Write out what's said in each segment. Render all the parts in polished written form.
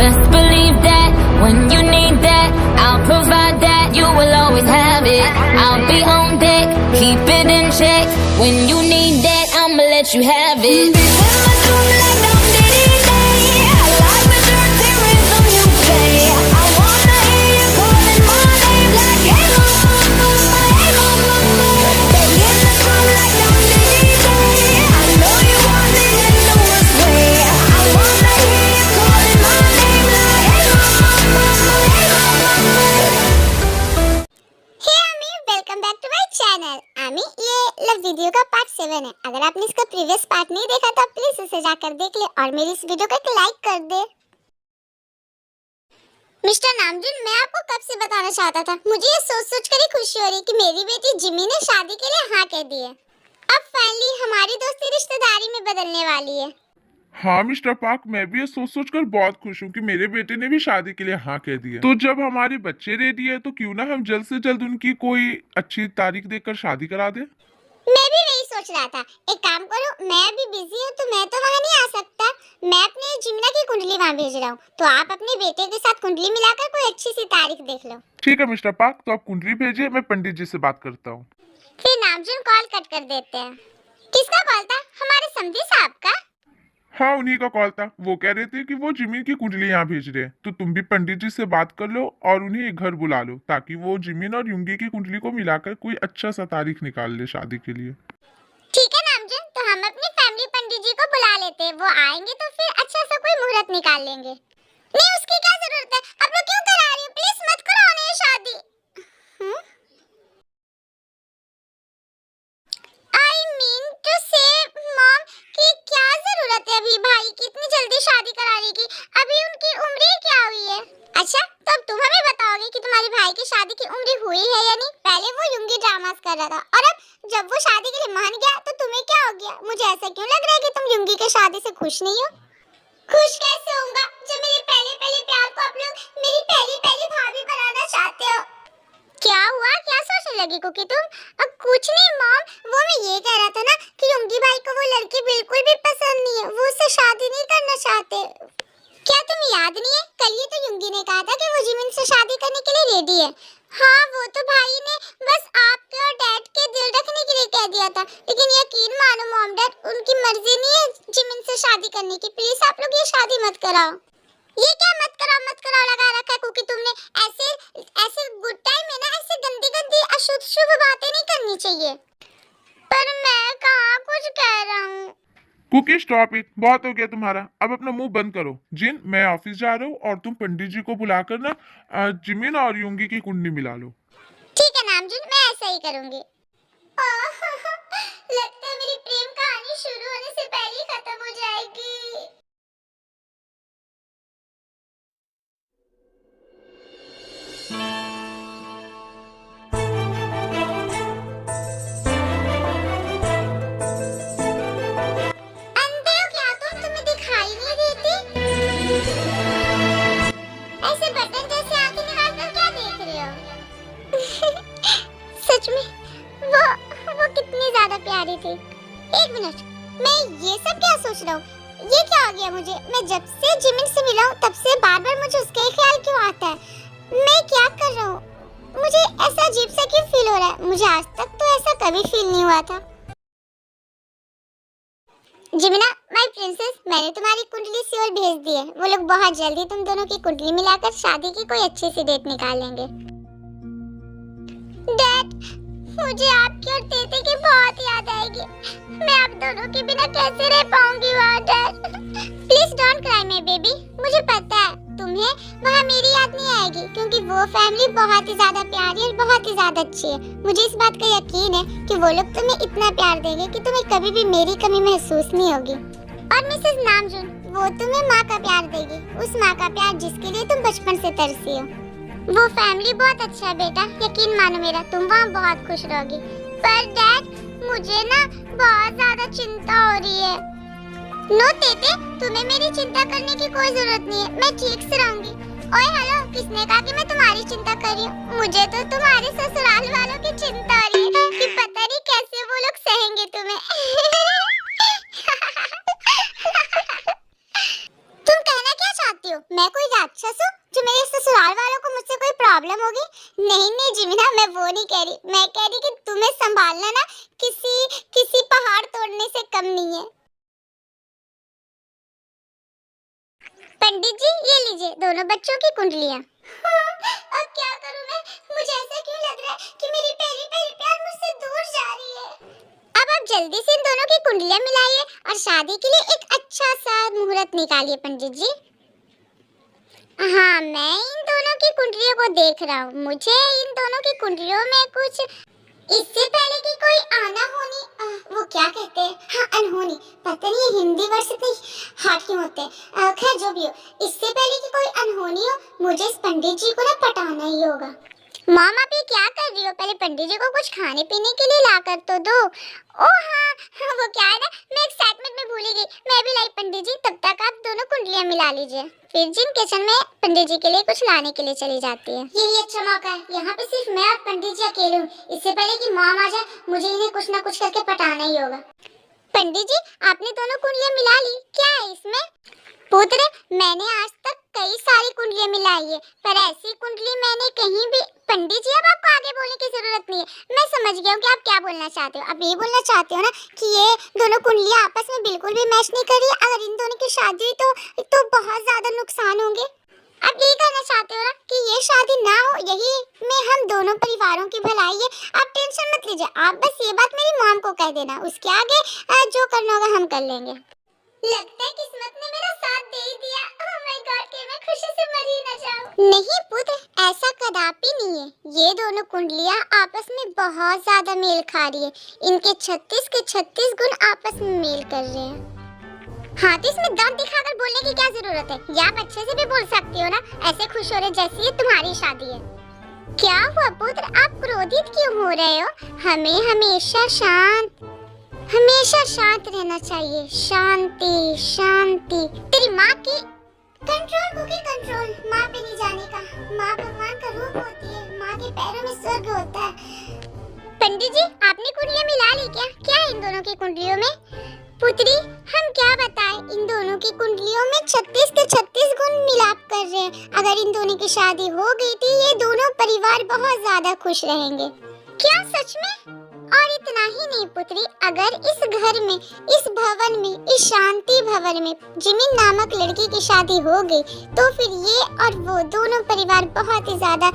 Best believe that when you need that, I'll provide that. You will always have it. I'll be on deck, keep it in check. When you need that, I'ma let you have it. ये video का part 7 है। अगर आपने इसका previous part नहीं देखा तो please उसे जाकर देख ले और मेरी इस वीडियो को एक लाइक कर दे। मिस्टर नामजुन, मैं आपको कब से बताना चाहता था, मुझे ये सोच कर ही खुशी हो रही कि मेरी बेटी जिमी ने शादी के लिए हाँ कह दी है। अब फाइनली हमारी दोस्ती रिश्तेदारी में बदलने वाली है। हाँ मिस्टर पार्क, मैं भी ये सोच कर बहुत खुश हूँ कि मेरे बेटे ने भी शादी के लिए हाँ कह दिया। तो जब हमारे बच्चे रेडी है तो क्यों ना हम जल्द से जल्द उनकी कोई अच्छी तारीख देखकर शादी करा दे। मैं भी वही सोच रहा था। एक काम करो, मैं अभी बिजी हूँ तो मैं तो वहाँ नहीं आ सकता। मैं अपने जिमिना की कुंडली वहाँ भेज रहा हूँ, तो आप अपने बेटे के साथ कुंडली मिलाकर कोई अच्छी सी तारीख देख लो। ठीक है मिस्टर पार्क, तो आप कुंडली भेजिए, मैं पंडित जी से बात करता हूँ। फिर नामजुन कॉल कट कर देते हैं। किसका कॉल था? हमारे समधी साहब का। हाँ, उन्हीं का कॉल था। वो कह रहे थे कि वो जिमिन की कुंडली यहाँ भेज रहे हैं, तो तुम भी पंडित जी से बात कर लो और उन्हें एक घर बुला लो ताकि वो जिमिन और युंगी की कुंडली को मिलाकर कोई अच्छा सा तारीख निकाल ले शादी के लिए। ठीक है नामजुन, तो हम अपनी फैमिली पंडित जी को बुला लेते हैं। वो आएंगे तो फिर अच्छा सा कोई मुहूर्त निकाल लेंगे। नहीं, उसकी क्या जरूरत है? आप लोग क्यों करा रही हो? प्लीज मत करो उन्हें शादी। आई मीन टू से मॉम कि क्या जरूरत है अभी भाई की इतनी जल्दी शादी कराने की? अभी उनकी उम्र ही क्या हुई है? अच्छा, तो अब तुम हमें बताओगे कि तुम्हारे भाई की शादी की उम्र हुई है या नहीं? पहले वो युंगी ड्रामास कर रहा था और अब जब वो शादी के लिए मान गया तो तुम्हें क्या हो गया? मुझे ऐसा क्यों लग रहा है कि तुम युंगी के शादी से खुश नहीं हो? खुश कैसे होऊंगा जब मेरे पहले पहले प्यार को आप लोग मेरी पहली पहली भाभी बनाना चाहते हो? क्या हुआ? क्या सोचने लगी कुकी तुम? अब कुछ नहीं मॉम, वो मैं ये कह रहा था ना कि युंगी भाई को वो लड़की बिल्कुल भी पसंद नहीं है, वो उससे शादी नहीं करना चाहते। क्या तुम्हें याद नहीं है? कल ही तो युंगी ने कहा था कि वो जिमिन से शादी करने के लिए रेडी है। हाँ, वो तो भाई ने बस आपके और डैड के दिल रखने के लिए कह दिया था, लेकिन यकीन मानो मॉम डैड, उनकी मर्जी नहीं है जिमिन से शादी करने की। प्लीज आप लोग ये शादी मत कराओ। ये क्या मत कराओ लगा रखा है कुकी तुमने? ऐसे ऐसे गुड टाइम में ना ऐसे गंदी गंदी अशुद्ध शुभ बातें नहीं करनी चाहिए। पर मैं कहाँ कुछ कह रहा हूँ। कुकी स्टॉप इट, बहुत हो गया तुम्हारा। अब अपना मुंह बंद करो। जिन, मैं ऑफिस जा रहा हूँ और तुम पंडित जी को बुलाकर ना जिमिन और युंगी की कुंडली मिला लो। ठीक है नामजुन, मैं ऐसा ही करूंगी। लगता है मेरी प्रेम कहानी शुरू होने से पहले ही खत्म हो जाएगी। अंधे हो क्या तुम? तुम्हें दिखाई नहीं देती? ऐसे बटन जैसे आंखें निकाल कर क्या देख रहे हो? सच में वो कितनी ज्यादा प्यारी थी। एक मिनट, मैं ये सब क्या सोच रहा हूँ? ये क्या हो गया मुझे? मैं जब से जिमिन से मिला हूँ तब से बार बार मुझे उसका ही ख्याल क्यों आता है? मैं क्या कर रहा हूँ? मुझे ऐसा अजीब सा क्यों फील हो रहा है? मुझे आज तक तो ऐसा कभी फील नहीं हुआ था। जिमिना माय प्रिंसेस, मैंने तुम्हारी कुंडली सी और भेज दी है। वो लोग बहुत जल्दी तुम दोनों की कुंडली मिलाकर शादी की कोई अच्छी सी डेट निकाल लेंगे। डैड, मुझे आपकी और तेते की बहुत याद आएगी। मैं आप दोनों के बिना कैसे रह पाऊंगी वहाँ dad? Please don't cry my baby. मुझे पता है तुम्हें वहाँ मेरी याद नहीं आएगी क्योंकि वो फैमिली बहुत ही ज्यादा प्यारी और बहुत ही ज्यादा अच्छी है। मुझे इस बात का यकीन है कि वो लोग तुम्हें इतना प्यार देंगे कि तुम्हें कभी भी मेरी कमी महसूस नहीं होगी। और मिसेस नामजुन, वो तुम्हें माँ का प्यार देगी, उस माँ का प्यार जिसके लिए तुम बचपन से तरसी हो। वो फैमिली बहुत अच्छा है बेटा, यकीन मानो मेरा, तुम वहाँ बहुत खुश रहोगी। पर डैड, मुझे ना बहुत ज्यादा चिंता हो रही है। नो तेते, तुम्हें मेरी चिंता करने की कोई जरूरत नहीं है, मैं ठीक से रहूंगी। ओए हेलो, किसने कहा कि मैं तुम्हारी चिंता कर रही हूँ? मुझे तो तुम्हारे ससुराल वालों की चिंता हो रही है कि पता नहीं कैसे वो लोग सहेंगे तुम्हें। तुम कहना क्या चाहती हो? मैं कोई राक्षसों जो मेरे ससुराल वालों को मुझसे कोई प्रॉब्लम होगी। नहीं नहीं जिमिना, मैं वो नहीं कह रही, मैं कह रही कि तुम्हें संभालना ना किसी पहाड़ तोड़ने से कम नहीं है। पंडित जी ये लीजिए दोनों बच्चों की कुंडलियां। अब क्या करूं मैं? मुझे ऐसा क्यों लग रहा है कि मेरी पहली पहली प्यार मुझसे दूर जा रही है। अब आप जल्दी से इन दोनों की कुंडलियां मिलाइए और शादी के लिए एक अच्छा सा मुहूर्त निकालिए पंडित जी। हाँ मैं इन दोनों की कुंडलियों को देख रहा हूँ। मुझे इन दोनों की कुंडलियों में कुछ इससे पहले कि कोई आना होनी वो क्या कहते हैं, हाँ अनहोनी, पता नहीं ये हिंदी वर्ड इतने हार्ड क्यों होते हैं। खैर जो भी हो, इससे पहले कि कोई अनहोनी हो मुझे इस पंडित जी को ना पटाना ही होगा। मॉम आप ये क्या कर रही हो? पहले पंडित जी को कुछ खाने पीने के लिए ला कर तो दो। ओ हाँ वो क्या है ना, मैं एक्साइटमेंट में भूल ही गई। मैं भी लाई पंडित जी, तब तक आप दोनों कुंडलियां मिला लीजिए। फिर जिन किचन में पंडित जी के लिए कुछ लाने के लिए चली जाती है। यही अच्छा मौका है, यहाँ पे सिर्फ मैं और पंडित जी अकेले हूँ। इससे पहले कि मॉम आ जाए मुझे इन्हें कुछ ना कुछ करके पटाना ही होगा। पंडित जी आपने दोनों कुंडलियां मिला ली, क्या है इसमें? पुत्र मैंने आज तक कई सारी कुंडलियां मिलाई है, पर ऐसी कुंडली मैंने कहीं भी। पंडित जी अब आपको आगे बोलने की जरूरत नहीं है, मैं समझ गया हूँ कि आप क्या बोलना चाहते हो। आप ये बोलना चाहते हो ना कि ये दोनों कुंडलियां आपस में बिल्कुल भी मैच नहीं कर रही। अगर इन दोनों की शादी हुई तो बहुत ज्यादा नुकसान होंगे। आप यही कहना चाहते हो ना कि ये शादी ना हो, यही में हम दोनों परिवारों की भलाई है। आप टेंशन मत लीजिए, आप बस ये बात मेरी मॉम को कह देना, उसके आगे जो करना होगा हम कर लेंगे। लगता है किस्मत ने मेरा साथ दे ही दिया। ओह माय गॉड कि मैं खुशी से मर ही ना जाऊं। नहीं पुत्र ऐसा कदापि नहीं है। ये दोनों कुंडलियां आपस में बहुत ज्यादा मेल खा रही है। इनके 36 के 36 गुण आपस में मेल कर रहे हैं। हाँ तो इसमें दांत दिखाकर बोलने की क्या जरूरत है? या आप अच्छे से भी बोल सकती हो ना, ऐसे खुश हो रहे जैसे ये तुम्हारी शादी है। क्या हुआ पुत्र, आप क्रोधित क्यों हो रहे हो? हमें हमेशा शांत रहना चाहिए। शांति शांति। तेरी माँ की कंट्रोल बुकी कंट्रोल, माँ पे नहीं जाने का। माँ भगवान का रूप होती है, माँ के पैरों में स्वर्ग होता है। पंडित जी आपने कुंडलियां मिला ली क्या? क्या है इन दोनों की कुंडलियों में? पुत्री हम क्या बताएं, इन दोनों की कुंडलियों में 36 के 36 गुण मिलाप कर रहे हैं। अगर इन दोनों की शादी हो गई थी ये दोनों परिवार बहुत ज्यादा खुश रहेंगे। क्या सच में? और इतना ही नहीं पुत्री, अगर इस घर में, इस भवन में, इस शांति भवन में जिमिन नामक लड़की की शादी हो गई तो फिर ये और वो दोनों परिवार बहुत ही ज्यादा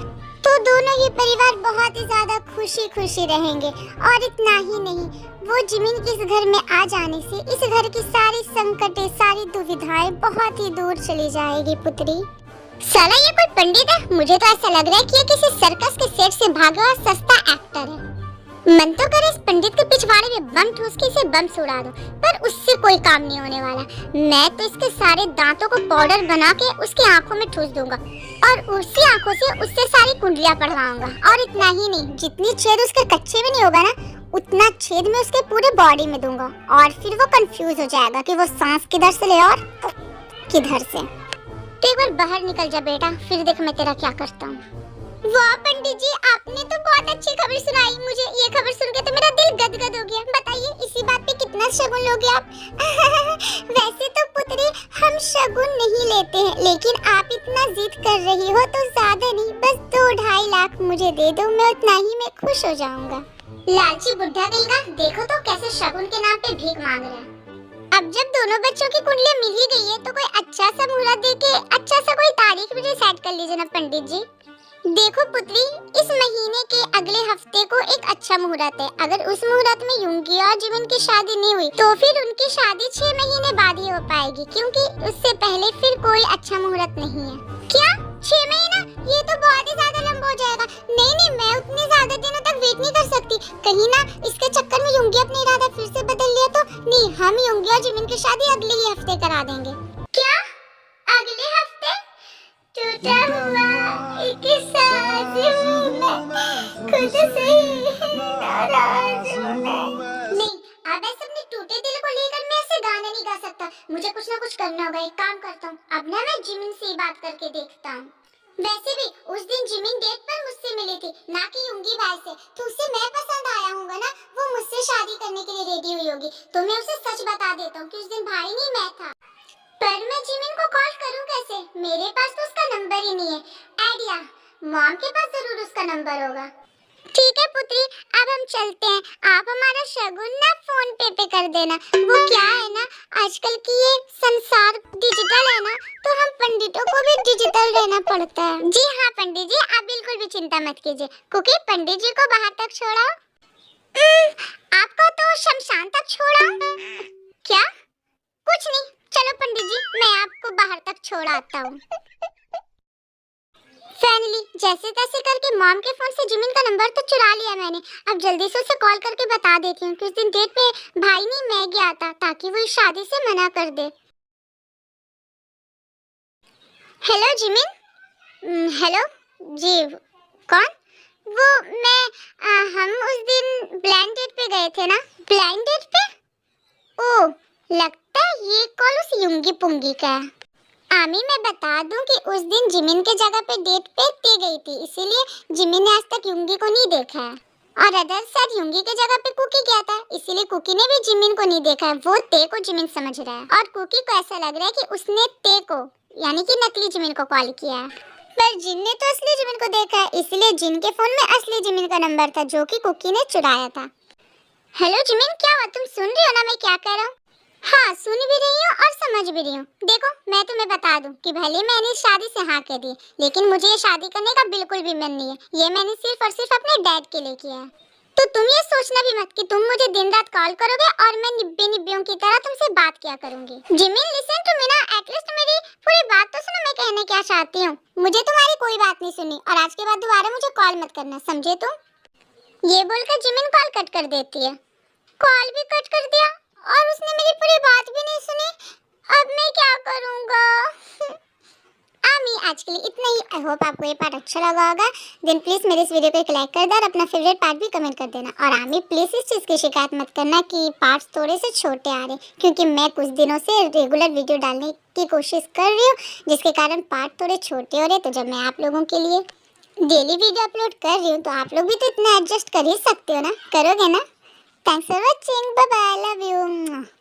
खुशी खुशी रहेंगे। और इतना ही नहीं, वो जिमिन के इस घर में आ जाने से इस घर की सारी संकटें, सारी दुविधाएं बहुत ही दूर चली जाएगी पुत्री। साला ये कोई पंडित है? मुझे तो ऐसा लग रहा है कि ये किसी सर्कस के सेट से भागा हुआ सस्ता एक्टर है। मन तो करे इस पंडित के पिछवाड़े में बम ठूस के इसे बम से उड़ा दूं, पर उससे कोई काम नहीं होने वाला। मैं तो इसके सारे दांतों को पाउडर बना के उसकी आंखों में ठूस दूंगा और उसी आंखों से उससे सारी कुंडलियां पढ़वाऊंगा। और इतना ही नहीं, जितनी छेद उसके कच्चे में नहीं होगा ना, उतना छेद मैं उसके पूरे बॉडी में दूंगा। और फिर वो कंफ्यूज हो जाएगा कि वो सांस किधर से ले और किधर से। तो एक बार बाहर निकल जा बेटा, फिर देख मैं तेरा क्या करता हूँ। वाह पंडित जी आपने तो बहुत अच्छी खबर सुनाई मुझे। ये खबर सुन के तो मेरा दिल गदगद हो गया। बताइए इसी बात पे कितना शगुन लोगे आप? वैसे तो पुत्री हम शगुन नहीं लेते हैं, लेकिन आप इतना जिद कर रही हो तो ज्यादा नहीं, बस 2-2.5 लाख मुझे दे दो, मैं उतना ही में खुश हो जाऊंगा। लालची बुढ़ा कहेगा, देखो तो कैसे शगुन के नाम पे भीख मांग रहा है। अब जब दोनों बच्चों की कुंडलियां मिल ही गई है तो कोई अच्छा सा मुहूर्त देके अच्छा सा कोई तारीख भी सेट कर लीजिए ना पंडित जी। देखो पुत्री, इस महीने के अगले हफ्ते को एक अच्छा मुहूर्त है। अगर उस मुहूर्त में युंगी और जिमिन की शादी नहीं हुई तो फिर उनकी शादी 6 महीने बाद ही हो पाएगी, क्योंकि उससे पहले फिर कोई अच्छा मुहूर्त नहीं है। क्या 6 महीना? ये तो बहुत ही ज्यादा लंबा हो जाएगा। नहीं, मैं उतने ज्यादा दिनों तक वेट नहीं कर सकती। कहीं ना इसके चक्कर में युंगी अपना इरादा फिर से बदल लिया तो। नहीं, हम युंगी और जिमिन की शादी अगले ही हफ्ते करा देंगे। क्या अगले हफ्ते? टूटा हुआ एक साथ खुद से नाराज हूं मैं। नहीं, अब ऐसे अपने टूटे दिल को लेकर मैं ऐसे गाना नहीं गा सकता। मुझे कुछ ना कुछ करना होगा। एक काम करता हूँ, अब ना मैं जिमिन से बात करके देखता हूँ। वैसे भी उस दिन जिमिन डेट पर मुझसे मिली थी, ना कि युंगी भाई से। तो उसे मैं पसंद आया हूँगा ना, वो मुझसे शादी करने के लिए रेडी हुई होगी। तो मैं उसे सच बता देता हूँ कि उस दिन भाई नहीं मैं था। पर मैं जिमिन को कॉल करूं कैसे? मेरे पास तो उसका ही नहीं है। आइडिया, मॉम के पास जरूर उसका नंबर होगा। ठीक है पुत्री, अब हम चलते हैं। आप हमारा शगुन ना फोन पे कर देना। वो क्या है ना, आजकल की ये संसार डिजिटल है ना, तो हम पंडितों को भी डिजिटल रहना पड़ता है। जी हाँ पंडित जी, आप बिल्कुल भी चिंता मत कीजिए। क्योंकि पंडित जी को बाहर तक छोड़ा, आपको तो शमशान तक छोड़ा। क्या? कुछ नहीं, चलो पंडित जी, मैं आपको बाहर तक छोड़ आता हूँ। फाइनली जैसे तैसे करके मॉम के फोन से जिमिन का नंबर तो चुरा लिया मैंने। अब जल्दी से उसे कॉल करके बता देती हूँ कि उस दिन डेट पे भाई नहीं मैं गया था, ताकि वो इस शादी से मना कर दे। Hello Jimin. हेलो जी, कौन? वो मैं हम उस दिन ब्लाइंड डेट पे गए थे ना। ब्लाइंड डेट पे? ओह, लगता है ये कॉल उस युंगी पुंगी का है। आमी, मैं बता दूं कि उस दिन जिमिन के जगह पे डेट पे ते गई थी, इसीलिए जिमिन ने आज तक युंगी को नहीं देखा है। और अदर साइड युंगी के जगह पे कुकी गया था, इसीलिए कुकी ने भी जिमिन को नहीं देखा है। वो ते को जिमिन समझ रहा है और कुकी को ऐसा लग रहा है कि उसने ते को यानी कि नकली जिमिन को कॉल किया है। पर जिन ने तो असली जिमिन को देखा है, इसलिए जिन के फोन में असली जिमिन का नंबर था जो कि कुकी ने चुराया था। हेलो जिमिन, क्या हुआ? तुम सुन रही हो ना मैं क्या कह रहा हूँ? हाँ, सुन भी रही हूँ और समझ भी रही हूँ। देखो, मैं तुम्हें बता दूं कि भले मैंने इस शादी से हाँ कह दी, लेकिन मुझे ये शादी करने का बिल्कुल भी मन नहीं है। ये मैंने सिर्फ और सिर्फ अपने डैड के लिए किया है। तो तुम ये सोचना भी मत कि तुम मुझे दिन रात कॉल करोगे और मैं निब्बे निब्बियों की तरह तुमसे बात किया करूंगी। जिमिन, लिसन टू मी ना, एटलीस्ट मेरी पूरी बात तो सुनो, मैं कहने क्या चाहती हूँ। मुझे तुम्हारी कोई बात नहीं सुनी और आज के बाद दोबारा मुझे कॉल मत करना, समझे तुम? ये बोलकर जिमिन कॉल कट कर देती है। कॉल भी कट कर दिया और उसने मेरी पूरी बात भी नहीं सुनी। अब मैं क्या करूंगा? आमी, आज के लिए इतना ही। आई होप आपको ये पार्ट अच्छा लगा होगा। देन प्लीज मेरे इस वीडियो को एक लाइक कर देना और अपना फेवरेट पार्ट भी कमेंट कर देना। और आमी प्लीज इस चीज़ की शिकायत मत करना कि पार्ट्स थोड़े से छोटे आ रहे, क्योंकि मैं कुछ दिनों से रेगुलर वीडियो डालने की कोशिश कर रही हूँ, जिसके कारण पार्ट थोड़े छोटे हो रहे। तो जब मैं आप लोगों के लिए डेली वीडियो अपलोड कर रही हूँ, तो आप लोग भी तो इतना एडजस्ट कर ही सकते हो ना, करोगे ना? Thanks for watching. Bye bye. Love you.